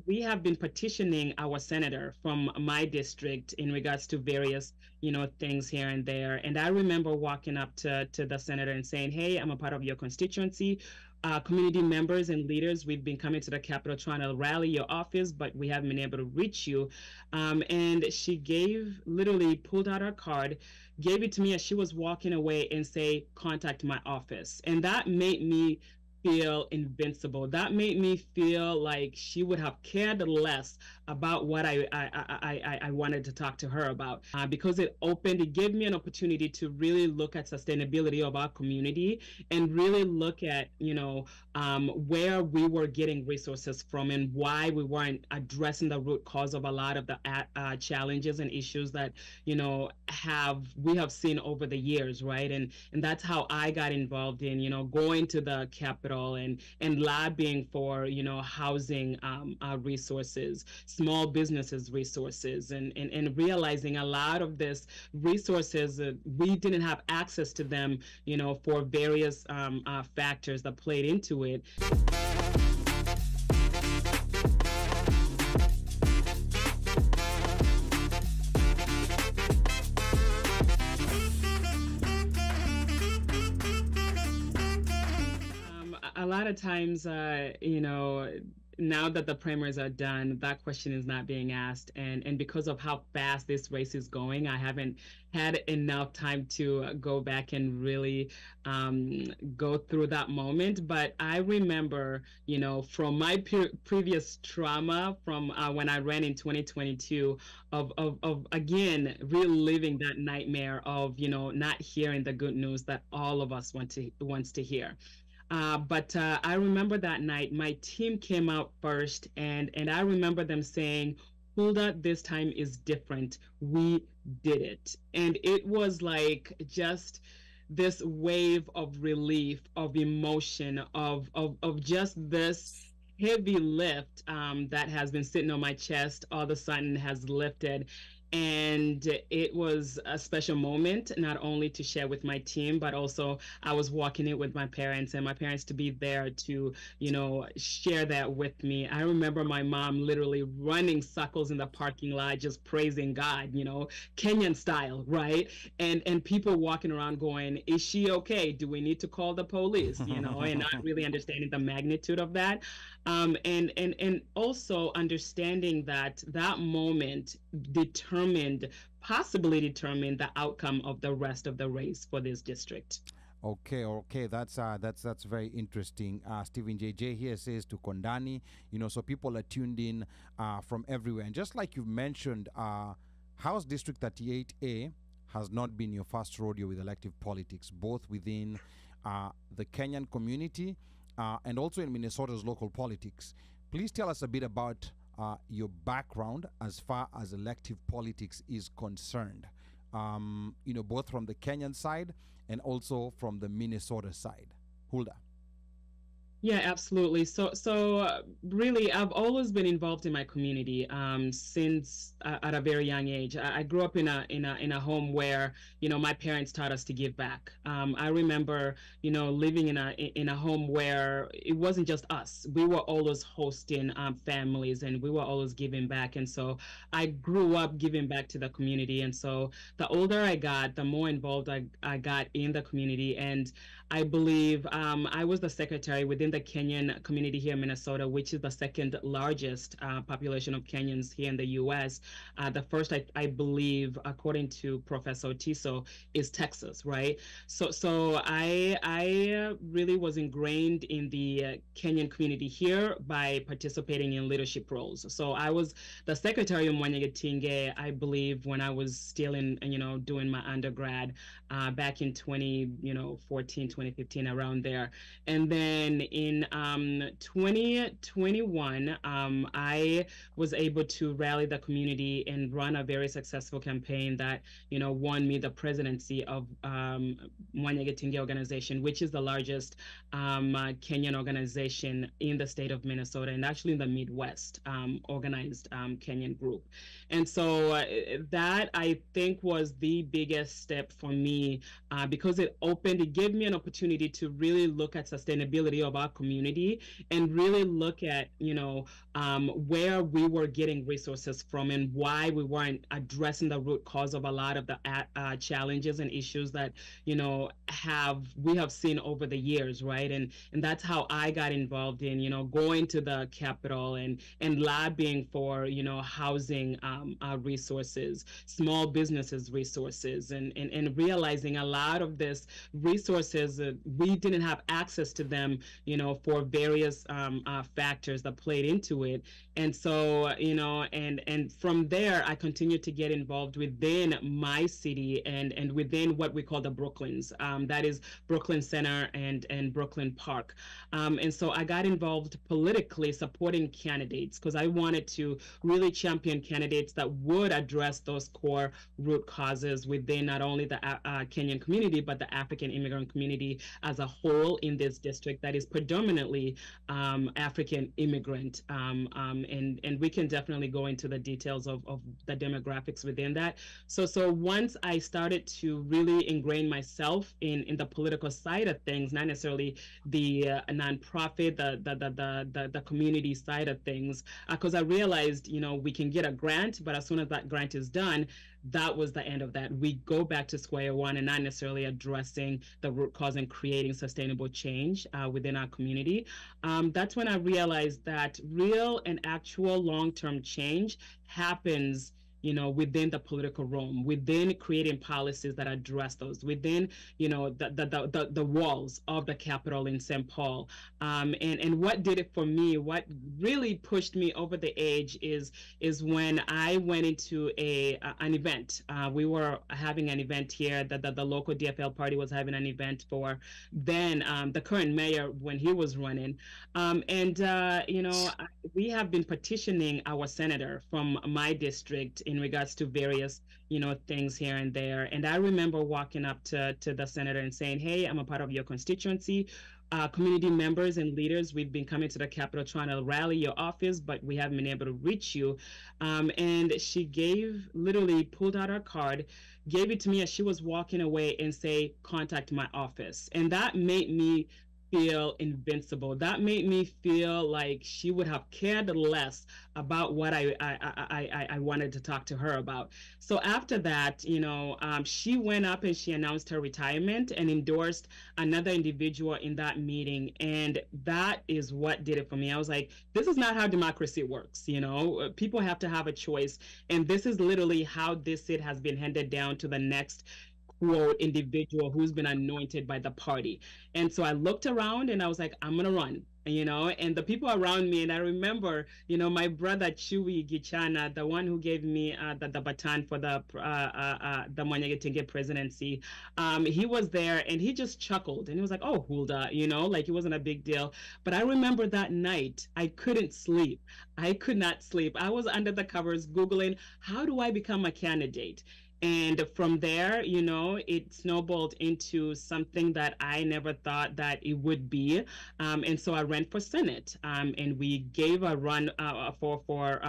We have been petitioning our senator from my district in regards to various, things here and there. And I remember walking up to the senator and saying, hey, I'm a part of your constituency. Community members and leaders, we've been coming to the Capitol trying to rally your office, but we haven't been able to reach you. And she literally pulled out her card, gave it to me as she was walking away and say, contact my office. And that made me feel invincible. That made me feel like she would have cared less about what I wanted to talk to her about, because it gave me an opportunity to really look at sustainability of our community and really look at, where we were getting resources from and why we weren't addressing the root cause of a lot of the challenges and issues that, we have seen over the years, right? And that's how I got involved in, going to the Capitol and lobbying for housing resources, small businesses resources, and realizing a lot of this resources we didn't have access to them for various factors that played into it. A lot of times, now that the primaries are done, that question is not being asked. And because of how fast this race is going, I haven't had enough time to go back and really go through that moment. But I remember, from my previous trauma from when I ran in 2022 of again, reliving that nightmare of, not hearing the good news that all of us wants to hear. But I remember that night, my team came out first, and I remember them saying, Huldah, this time is different. We did it. And it was like just this wave of relief, of emotion, of just this heavy lift that has been sitting on my chest all of a sudden has lifted. And it was a special moment, not only to share with my team, but also I was walking it with my parents, and my parents to be there to, share that with me. I remember my mom literally running circles in the parking lot, just praising God, Kenyan style, right? And people walking around going, is she okay? Do we need to call the police? And not really understanding the magnitude of that. And also understanding that moment possibly determined the outcome of the rest of the race for this district. Okay, that's very interesting. Stephen JJ here says to Kondani, so people are tuned in from everywhere. And just like you've mentioned, House District 38A has not been your first rodeo with elective politics, both within the Kenyan community and also in Minnesota's local politics. Please tell us a bit about your background as far as elective politics is concerned, both from the Kenyan side and also from the Minnesota side. Huldah. Yeah, absolutely. So really, I've always been involved in my community since at a very young age. I grew up in a home where my parents taught us to give back. I remember living in a home where it wasn't just us. We were always hosting families, and we were always giving back. And so I grew up giving back to the community. And so the older I got, the more involved I got in the community. And I believe I was the secretary within the Kenyan community here in Minnesota, which is the second largest population of Kenyans here in the U.S. The first, I believe, according to Professor Otiso, is Texas, right? So I really was ingrained in the Kenyan community here by participating in leadership roles. So I was the secretary of Mwanyegetinge, I believe, when I was still doing my undergrad back in 2014, 2015, around there. And then in 2021, I was able to rally the community and run a very successful campaign that, won me the presidency of Mwanyegetinge organization, which is the largest Kenyan organization in the state of Minnesota and actually in the Midwest, organized Kenyan group. And so that, I think, was the biggest step for me because it gave me an opportunity to really look at sustainability of our our community and really look at, where we were getting resources from and why we weren't addressing the root cause of a lot of the challenges and issues that, we have seen over the years, right? And that's how I got involved in, going to the Capitol and lobbying for, housing resources, small businesses resources, and realizing a lot of this resources, we didn't have access to them, for various factors that played into it. And so, and from there, I continued to get involved within my city and within what we call the Brooklyns. That is Brooklyn Center and Brooklyn Park. And so I got involved politically supporting candidates because I wanted to really champion candidates that would address those core root causes within not only the Kenyan community, but the African immigrant community as a whole in this district that is predominantly African immigrant. And we can definitely go into the details of the demographics within that. So once I started to really ingrain myself in the political side of things, not necessarily the nonprofit, the community side of things, because I realized, we can get a grant, but as soon as that grant is done, that was the end of that. We go back to square one and not necessarily addressing the root cause and creating sustainable change within our community. That's when I realized that real and actual long-term change happens within the political realm, within creating policies that address those, within, the walls of the Capitol in St. Paul. And what did it for me, what really pushed me over the edge is when I went into an event. We were having an event here that the local DFL party was having an event for then the current mayor when he was running. We have been petitioning our senator from my district in regards to various, things here and there. And I remember walking up to the senator and saying, hey, I'm a part of your constituency. Community members and leaders, we've been coming to the Capitol trying to rally your office, but we haven't been able to reach you. And she literally pulled out her card, gave it to me as she was walking away and say, contact my office. And that made me feel invincible. That made me feel like she would have cared less about what I wanted to talk to her about. So after that, she went up and she announced her retirement and endorsed another individual in that meeting. And that is what did it for me. I was like, this is not how democracy works. People have to have a choice. And this is literally how this seat has been handed down to the next quote individual who's been anointed by the party. And so I looked around and I was like, I'm gonna run, and the people around me. And I remember, my brother Chewy Gichana, the one who gave me the baton for the Mwanyagetenge presidency, he was there and he just chuckled and he was like, oh, Huldah, like it wasn't a big deal. But I remember that night I couldn't sleep. I could not sleep. I was under the covers Googling, how do I become a candidate? And from there, it snowballed into something that I never thought that it would be. And so I ran for Senate. And we gave a run for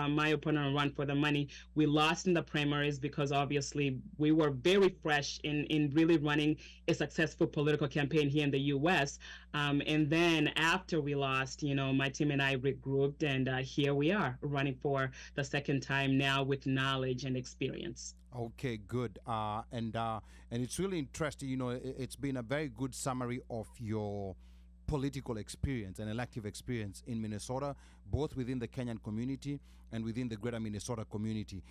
my opponent, a run for the money. We lost in the primaries because obviously we were very fresh in really running a successful political campaign here in the U.S. And then after we lost, my team and I regrouped, and here we are running for the second time now with knowledge and experience. Okay, good. And it's really interesting. It's been a very good summary of your political experience and elective experience in Minnesota, both within the Kenyan community and within the greater Minnesota community.